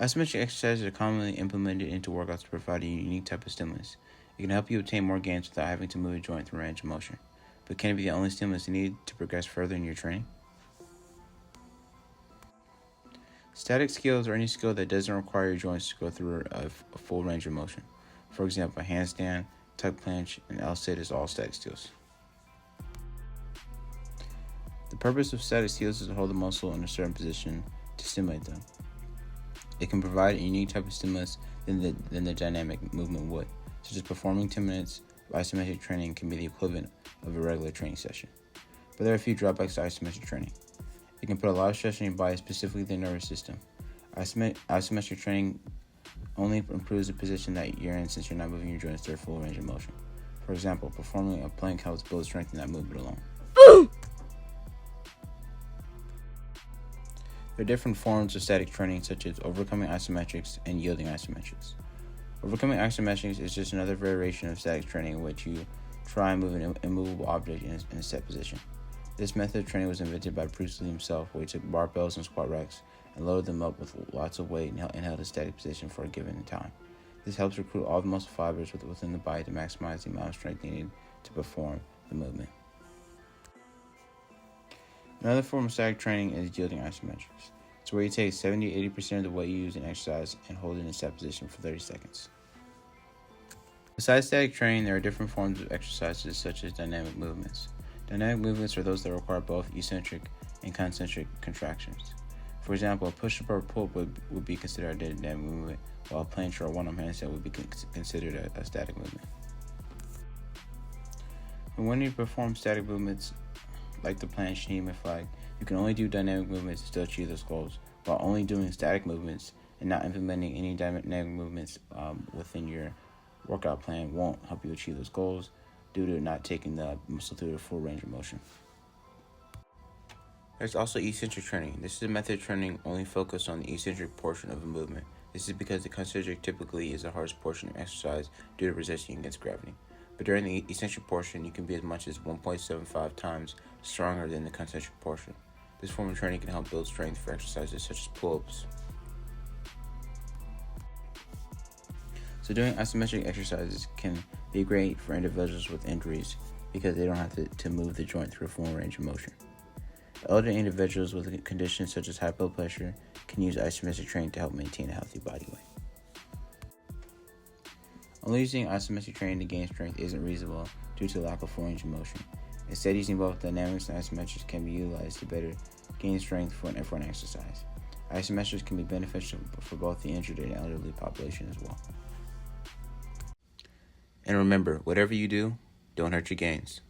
Isometric exercises are commonly implemented into workouts to provide a unique type of stimulus. It can help you obtain more gains without having to move a joint through range of motion. But can it be the only stimulus needed to progress further in your training? Static skills are any skill that doesn't require your joints to go through a full range of motion. For example, a handstand, tuck planche, and L-sit is all static skills. The purpose of static skills is to hold the muscle in a certain position to stimulate them. It can provide a unique type of stimulus than the dynamic movement would, such as performing 10 minutes of isometric training can be the equivalent of a regular training session. But there are a few drawbacks to isometric training. It can put a lot of stress on your body, specifically the nervous system. Isometric training only improves the position that you're in since you're not moving your joints to their full range of motion. For example, performing a plank helps build strength in that movement alone. There are different forms of static training, such as overcoming isometrics and yielding isometrics. Overcoming isometrics is just another variation of static training in which you try and move an immovable object in a set position. This method of training was invented by Bruce Lee himself, where he took barbells and squat racks and loaded them up with lots of weight and held a static position for a given time. This helps recruit all the muscle fibers within the body to maximize the amount of strength needed to perform the movement. Another form of static training is yielding isometrics. It's where you take 70-80% of the weight you use in exercise and hold it in a set position for 30 seconds. Besides static training, there are different forms of exercises such as dynamic movements. Dynamic movements are those that require both eccentric and concentric contractions. For example, a push-up or pull-up would be considered a dynamic movement, while a planche or a one-arm handstand would be considered a static movement. And when you perform static movements like the planche and human flag, you can only do dynamic movements to still achieve those goals, while only doing static movements and not implementing any dynamic movements within your workout plan won't help you achieve those goals due to not taking the muscle through the full range of motion. There's also eccentric training. This is a method of training only focused on the eccentric portion of a movement. This is because the concentric typically is the hardest portion of exercise due to resisting against gravity. But during the eccentric portion, you can be as much as 1.75 times stronger than the concentric portion. This form of training can help build strength for exercises such as pull-ups. So doing isometric exercises can be great for individuals with injuries because they don't have to move the joint through a full range of motion. Elderly individuals with conditions such as high blood pressure can use isometric training to help maintain a healthy body weight. Only using isometric training to gain strength isn't reasonable due to the lack of full range of motion. Instead, using both dynamics and isometrics can be utilized to better gain strength for an exercise. Isometrics can be beneficial for both the injured and elderly population as well. And remember, whatever you do, don't hurt your gains.